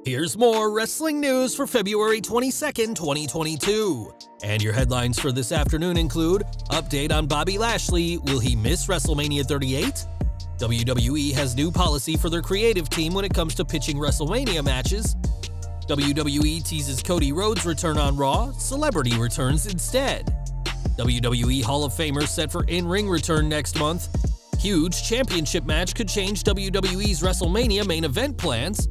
Here's more wrestling news for February 22nd, 2022. And your headlines for this afternoon include: update on Bobby Lashley, will he miss WrestleMania 38? WWE has new policy for their creative team when it comes to pitching WrestleMania matches. WWE teases Cody Rhodes' return on Raw, celebrity returns instead. WWE Hall of Famer set for in-ring return next month. Huge championship match could change WWE's WrestleMania main event plans.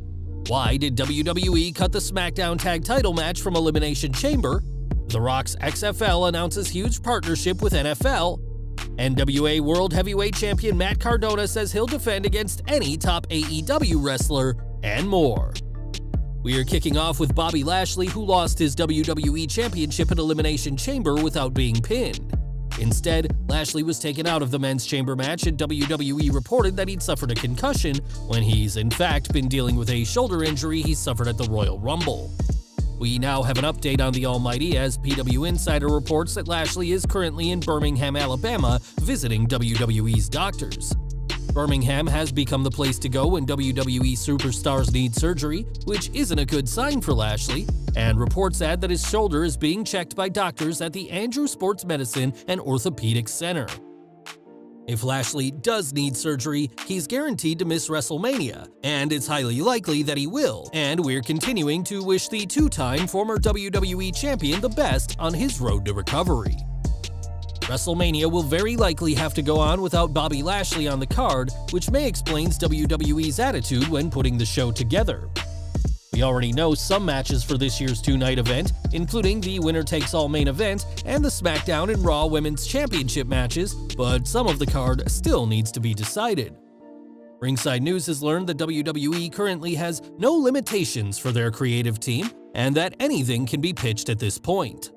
Why did WWE cut the Smackdown tag title match from Elimination Chamber? The Rock's XFL announces huge partnership with NFL. NWA World Heavyweight Champion Matt Cardona says he'll defend against any top AEW wrestler, and more. We are kicking off with Bobby Lashley, who lost his WWE Championship at Elimination Chamber without being pinned. Instead, Lashley was taken out of the men's chamber match, and WWE reported that he'd suffered a concussion when he's in fact been dealing with a shoulder injury he suffered at the Royal Rumble. We now have an update on the Almighty, as PW Insider reports that Lashley is currently in Birmingham, Alabama, visiting WWE's doctors. Birmingham has become the place to go when WWE superstars need surgery, which isn't a good sign for Lashley, and reports add that his shoulder is being checked by doctors at the Andrew Sports Medicine and Orthopedic Center. If Lashley does need surgery, he's guaranteed to miss WrestleMania, and it's highly likely that he will, and we're continuing to wish the two-time former WWE champion the best on his road to recovery. WrestleMania will very likely have to go on without Bobby Lashley on the card, which may explain WWE's attitude when putting the show together. We already know some matches for this year's two-night event, including the winner-takes-all main event and the Smackdown and Raw Women's Championship matches, but some of the card still needs to be decided. Ringside News has learned that WWE currently has no limitations for their creative team, and that anything can be pitched at this point.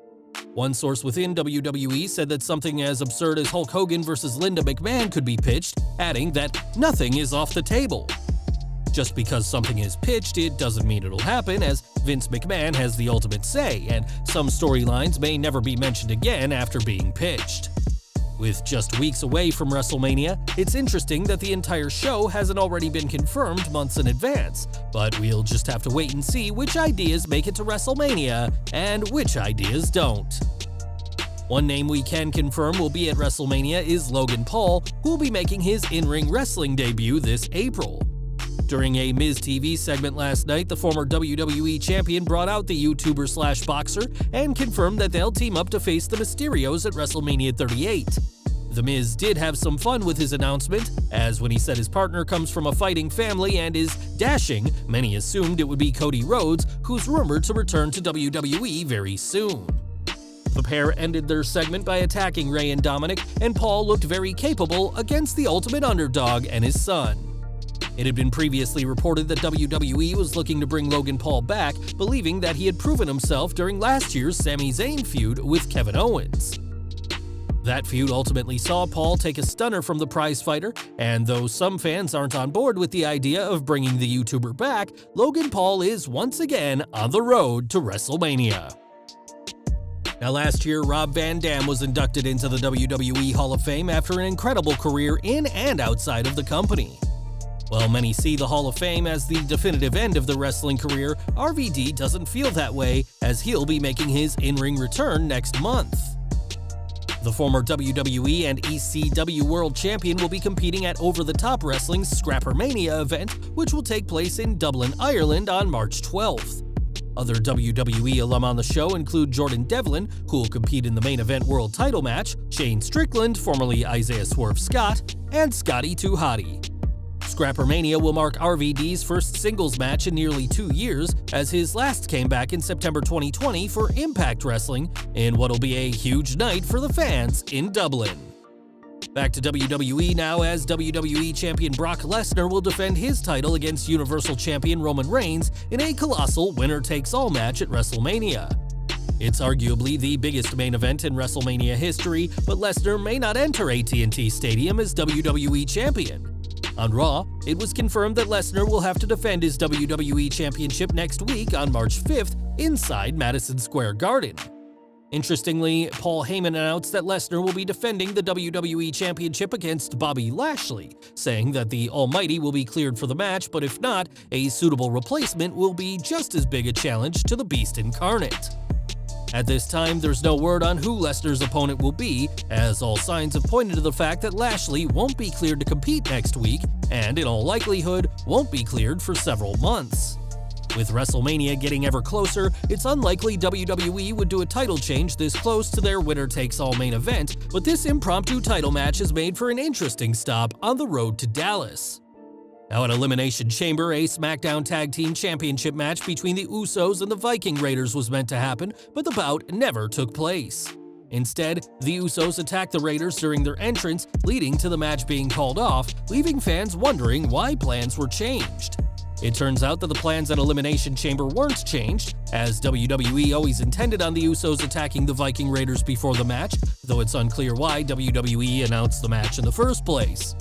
One source within WWE said that something as absurd as Hulk Hogan versus Linda McMahon could be pitched, adding that nothing is off the table. Just because something is pitched, it doesn't mean it'll happen, as Vince McMahon has the ultimate say, and some storylines may never be mentioned again after being pitched. With just weeks away from WrestleMania, it's interesting that the entire show hasn't already been confirmed months in advance, but we'll just have to wait and see which ideas make it to WrestleMania and which ideas don't. One name we can confirm will be at WrestleMania is Logan Paul, who will be making his in-ring wrestling debut this April. During a Miz TV segment last night, the former WWE champion brought out the YouTuber/boxer and confirmed that they'll team up to face the Mysterios at WrestleMania 38. The Miz did have some fun with his announcement, as when he said his partner comes from a fighting family and is dashing, many assumed it would be Cody Rhodes, who's rumored to return to WWE very soon. The pair ended their segment by attacking Rey and Dominic, and Paul looked very capable against the Ultimate Underdog and his son. It had been previously reported that WWE was looking to bring Logan Paul back, believing that he had proven himself during last year's Sami Zayn feud with Kevin Owens. That feud ultimately saw Paul take a stunner from the prizefighter, and though some fans aren't on board with the idea of bringing the YouTuber back, Logan Paul is once again on the road to WrestleMania. Now, last year, Rob Van Dam was inducted into the WWE Hall of Fame after an incredible career in and outside of the company. While many see the Hall of Fame as the definitive end of the wrestling career, RVD doesn't feel that way, as he'll be making his in-ring return next month. The former WWE and ECW World Champion will be competing at Over the Top Wrestling's Scrappermania event, which will take place in Dublin, Ireland on March 12th. Other WWE alum on the show include Jordan Devlin, who will compete in the main event world title match, Shane Strickland, formerly Isaiah Swerve Scott, and Scotty 2 Hotty. Scrappermania will mark RVD's first singles match in nearly 2 years, as his last came back in September 2020 for Impact Wrestling, in what'll be a huge night for the fans in Dublin. Back to WWE now, as WWE Champion Brock Lesnar will defend his title against Universal Champion Roman Reigns in a colossal winner-takes-all match at WrestleMania. It's arguably the biggest main event in WrestleMania history, but Lesnar may not enter AT&T Stadium as WWE Champion. On Raw, it was confirmed that Lesnar will have to defend his WWE Championship next week on March 5th inside Madison Square Garden. Interestingly, Paul Heyman announced that Lesnar will be defending the WWE Championship against Bobby Lashley, saying that the Almighty will be cleared for the match, but if not, a suitable replacement will be just as big a challenge to the Beast incarnate. At this time, there's no word on who Lesnar's opponent will be, as all signs have pointed to the fact that Lashley won't be cleared to compete next week, and in all likelihood, won't be cleared for several months. With WrestleMania getting ever closer, it's unlikely WWE would do a title change this close to their winner-takes-all main event, but this impromptu title match is made for an interesting stop on the road to Dallas. Now at Elimination Chamber, a Smackdown Tag Team Championship match between the Usos and the Viking Raiders was meant to happen, but the bout never took place. Instead, the Usos attacked the Raiders during their entrance, leading to the match being called off, leaving fans wondering why plans were changed. It turns out that the plans at Elimination Chamber weren't changed, as WWE always intended on the Usos attacking the Viking Raiders before the match, though it's unclear why WWE announced the match in the first place.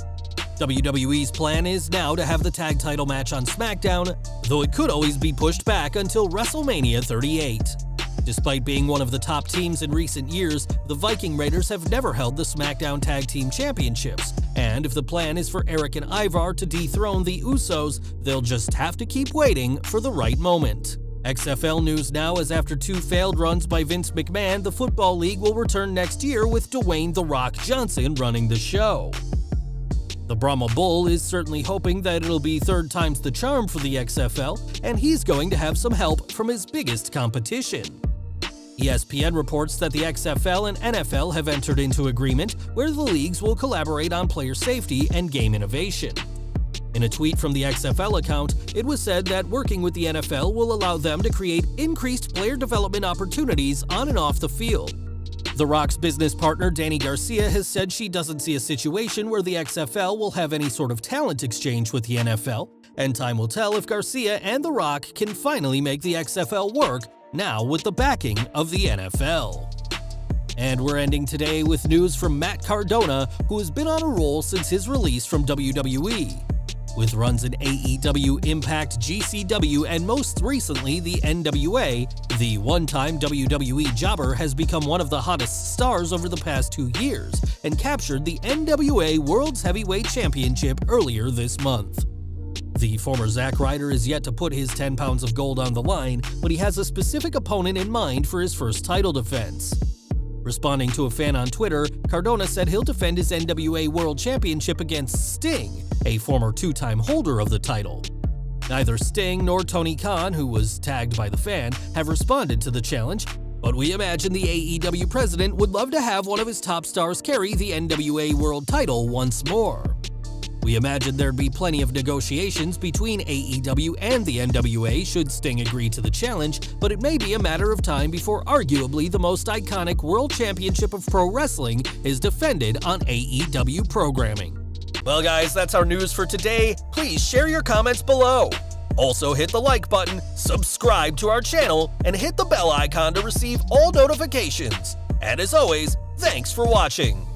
WWE's plan is now to have the tag title match on Smackdown, though it could always be pushed back until WrestleMania 38. Despite being one of the top teams in recent years, the Viking Raiders have never held the SmackDown Tag Team Championships, and if the plan is for Eric and Ivar to dethrone the Usos, they'll just have to keep waiting for the right moment. XFL news now is after 2 failed runs by Vince McMahon, the Football League will return next year with Dwayne "The Rock" Johnson running the show. The Brahma Bull is certainly hoping that it'll be third time's the charm for the XFL, and he's going to have some help from his biggest competition. ESPN reports that the XFL and NFL have entered into agreement where the leagues will collaborate on player safety and game innovation. In a tweet from the XFL account, it was said that working with the NFL will allow them to create increased player development opportunities on and off the field. The Rock's business partner Dany Garcia has said she doesn't see a situation where the XFL will have any sort of talent exchange with the NFL, and time will tell if Garcia and The Rock can finally make the XFL work, now with the backing of the NFL. And we're ending today with news from Matt Cardona, who has been on a roll since his release from WWE. With runs in AEW, Impact, GCW, and most recently the NWA, the one-time WWE jobber has become one of the hottest stars over the past 2 years and captured the NWA World's Heavyweight Championship earlier this month. The former Zack Ryder is yet to put his 10 pounds of gold on the line, but he has a specific opponent in mind for his first title defense. Responding to a fan on Twitter, Cardona said he'll defend his NWA World Championship against Sting, a former 2-time holder of the title. Neither Sting nor Tony Khan, who was tagged by the fan, have responded to the challenge, but we imagine the AEW president would love to have one of his top stars carry the NWA World title once more. We imagine there'd be plenty of negotiations between AEW and the NWA should Sting agree to the challenge, but it may be a matter of time before arguably the most iconic World Championship of Pro Wrestling is defended on AEW programming. Well guys, that's our news for today. Please share your comments below. Also hit the like button, subscribe to our channel, and hit the bell icon to receive all notifications. And as always, thanks for watching.